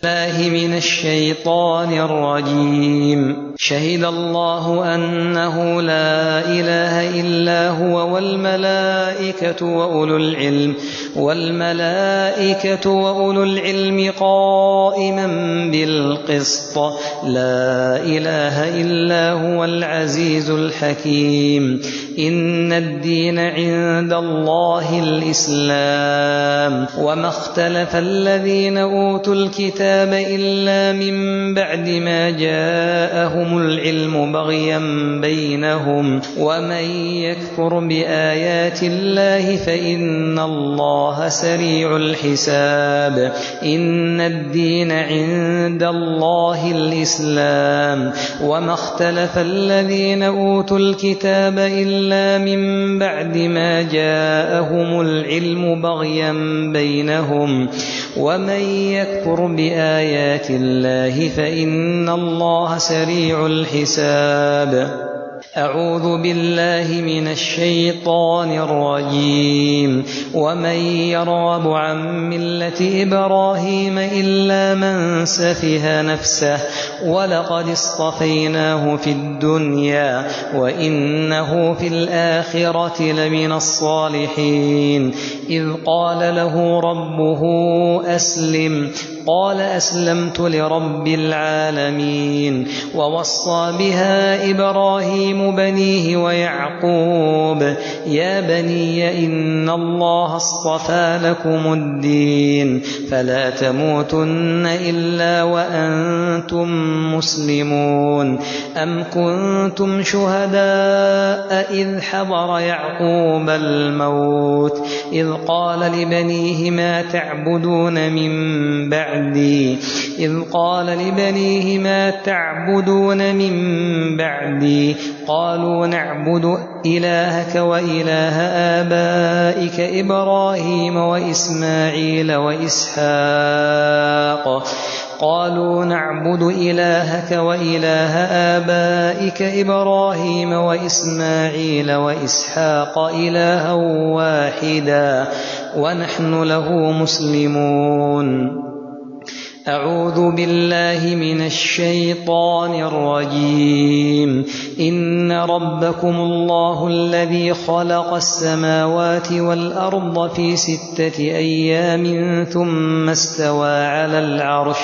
الله من الشيطان الرجيم. شهد الله أنه لا إله إلا هو والملائكة وأولو العلم قائما بالقسط. لا إله إلا هو العزيز الحكيم. إن الدين عند الله الإسلام. وما اختلف الذين أوتوا الكتاب إلا من بعد ما جاءهم العلم بغيا بينهم. ومن يكفر بآيات الله فإن الله سريع الحساب. إن الدين عند الله الإسلام. وما اختلف الذين أوتوا الكتاب إلا من بعد ما جاءهم العلم بغيا بينهم. ومن يكفر بآيات الله فإن الله سريع الحساب. أعوذ بالله من الشيطان الرجيم. ومن يرغب عن ملة إبراهيم إلا من سفه نفسه ولقد اصطفيناه في الدنيا وإنه في الآخرة لمن الصالحين. إذ قال له ربه أسلم قال أسلمت لرب العالمين. ووصى بها إبراهيم بنيه ويعقوب يا بني إن الله اصطفى لكم الدين فلا تموتن إلا وأنتم مسلمون. أم كنتم شهداء إذ حضر يعقوب الموت إذ قال لبنيه ما تعبدون من بعدي قالوا نعبد إلهك وإله آبائك إبراهيم وإسماعيل وإسحاق إلها واحدا ونحن له مسلمون. أعوذ بالله من الشيطان الرجيم. إن ربكم الله الذي خلق السماوات والأرض في 6 أيام ثم استوى على العرش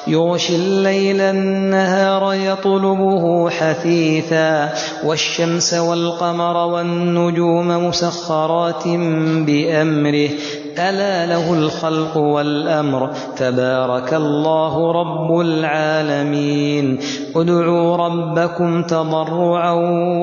يغشي الليل النهار يطلبه حثيثا والشمس والقمر والنجوم مسخرات بأمره ألا له الخلق والأمر تبارك الله رب العالمين. ادعوا ربكم تضرعا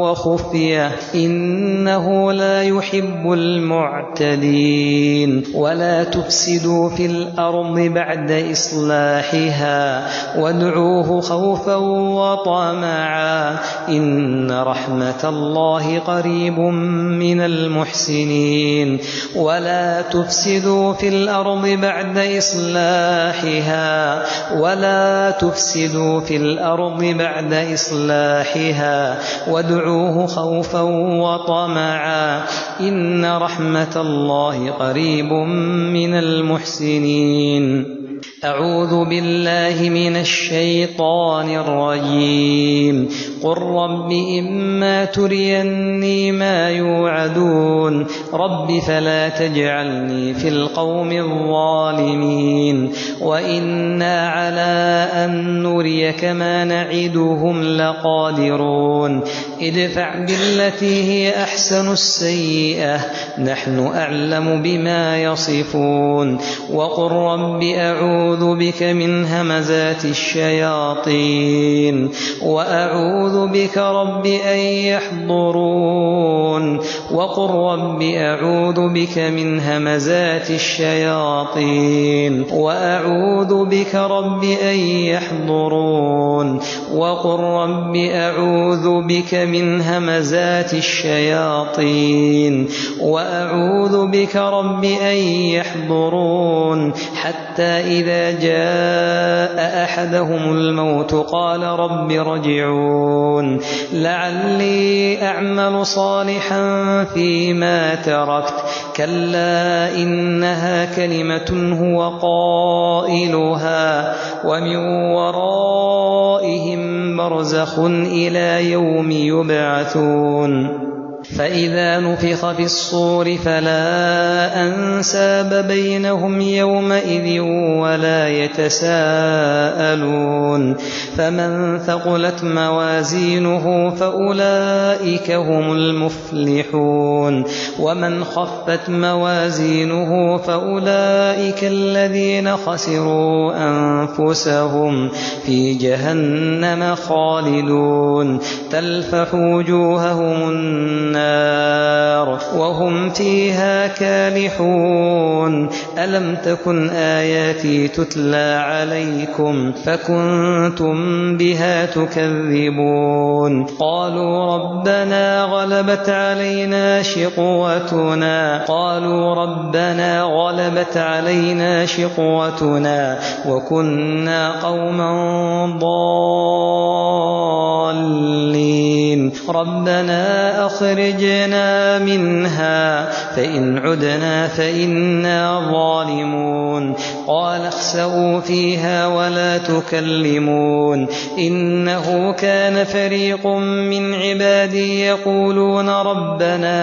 وخفية إنه لا يحب المعتدين. ولا تفسدوا في الأرض بعد إصلاحها وادعوه خوفا وطمعا إن رحمة الله قريب من المحسنين. ولا تفسدوا في الأرض بعد إصلاحها وادعوه خوفا وطمعا إن رحمة الله قريب من المحسنين. أعوذ بالله من الشيطان الرجيم. قل رب إما تريني ما يوعدون رب فلا تجعلني في القوم الظالمين. وإنا على أن نريك ما نعدهم لقادرون. ادفع بالتي هي أحسن السيئة نحن أعلم بما يصفون. وقل رب أعوذ بك من همزات الشياطين وأعوذ بك رب أن يحضرون. وقل رب أعوذ بك من همزات الشياطين وأعوذ بك رب أن يحضرون. وقل رب أعوذ بك من همزات الشياطين وأعوذ بك رب أن يحضرون حتى إذا جاء أحدهم الموت قال رب ارجعون لعلي أعمل صالحا فيما تركت كلا إنها كلمة هو قائلها ومن ورائهم برزخ إلى يوم يبعثون فإذا نفخ في الصور فلا أنساب بينهم يومئذ ولا يتساءلون فمن ثقلت موازينه فأولئك هم المفلحون ومن خفت موازينه فأولئك الذين خسروا أنفسهم في جهنم خالدون تلفح وجوههم النار وهم فيها كالحون ألم تكن آياتي تتلى عليكم فكنتم بها تكذبون قالوا ربنا غلبت علينا شقوتنا وكنا قوما ضالين ربنا أخرجنا منها فإن عدنا فإنا ظالمون قال اخسئوا فيها ولا تكلمون إنه كان فريق من عبادي يقولون ربنا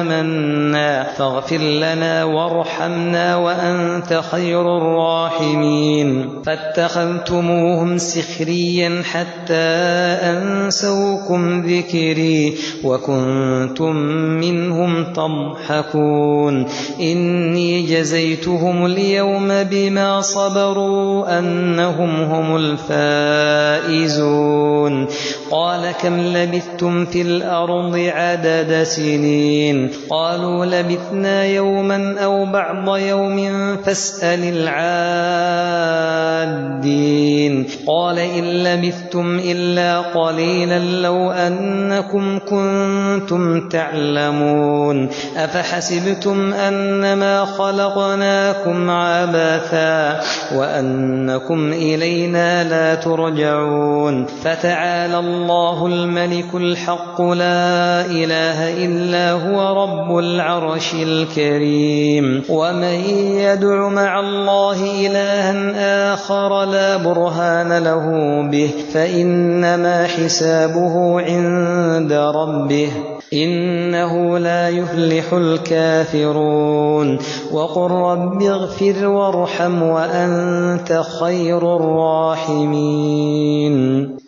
آمنا فاغفر لنا وارحمنا وأنت خير الراحمين فاتخذتموهم سخريا حتى أنسوكم ذكري وكنتم منهم تضحكون إني جزيتهم اليوم بما صبروا أنهم هم الفائزون قال كم لبثتم في الأرض عدد سنين قالوا لبثنا يوما أو بعض يوم فاسأل العادين قال إن لبثتم إلا قليلا لو أنكم كنتم تعلمون أفحسبتم أنما خلقناكم عبثا وأنكم إلينا لا ترجعون فتعالى الله الملك الحق لا إله إلا هو رب العرش الكريم ومن يدع مع الله إلها آخر لا برهان له به فإنما حسابه عند ربه إنه لا يفلح الكافرون وقل رب اغفر وارحم وأنت خير الراحمين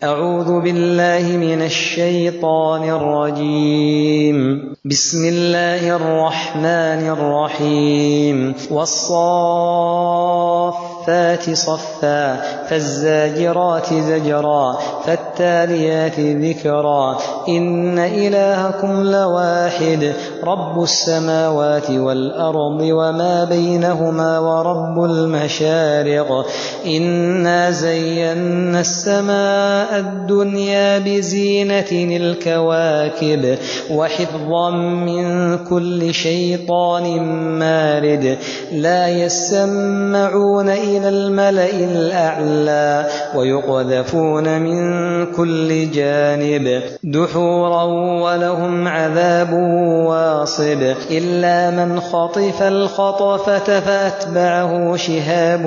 أعوذ بالله من الشيطان الرجيم بسم الله الرحمن الرحيم والصافات صفا فالزاجرات زجرا فالتاليات ذكرا إن إلهكم لواحد رب السماوات والأرض وما بينهما ورب المشارق إنا زينا السماء الدنيا بزينة الكواكب وحفظا من كل شيطان مارد لا يسمعون إلى الملأ الأعلى ويقذفون من كل جانب دحورا ولهم عذاب واصب إلا من خطف الخطفة فأتبعه شهاب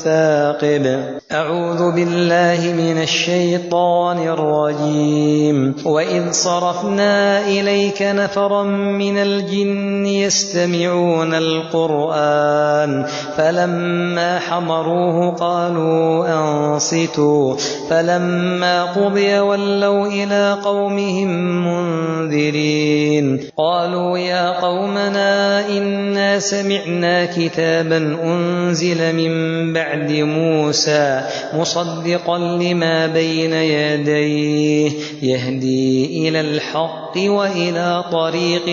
ثاقب أعوذ بالله من الشيطان الرجيم وإذ صرفنا إليك نفرا من الجن يستمعون القرآن فلما حضروه قالوا أنصتوا فلما قضي ولوا إلى قومهم منذرين قالوا يا قومنا إنا سمعنا كتابا أنزل من بعد موسى مصدقا لما بين يديه يهدي إلى الحق وإلى طريق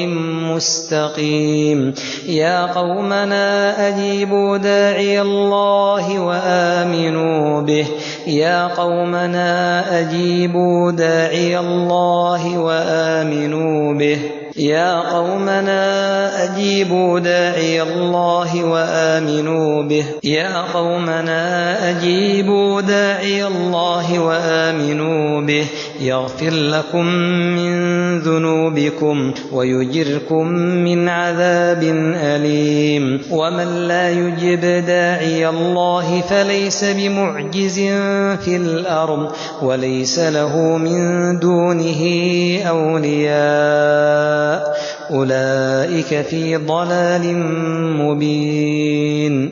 مستقيم يا قومنا أجيبوا داعي الله وآمنوا وآمنوا به يا قومنا أجيبوا داعي الله وآمنوا به يا قومنا أجيبوا داعي الله وآمنوا به يا قومنا أجيبوا داعي الله وآمنوا به يغفر لكم من ذنوبكم ويجركم من عذاب أليم ومن لا يجب داعي الله فليس بمعجز في الأرض وليس له من دونه أولياء أولئك في ضلال مبين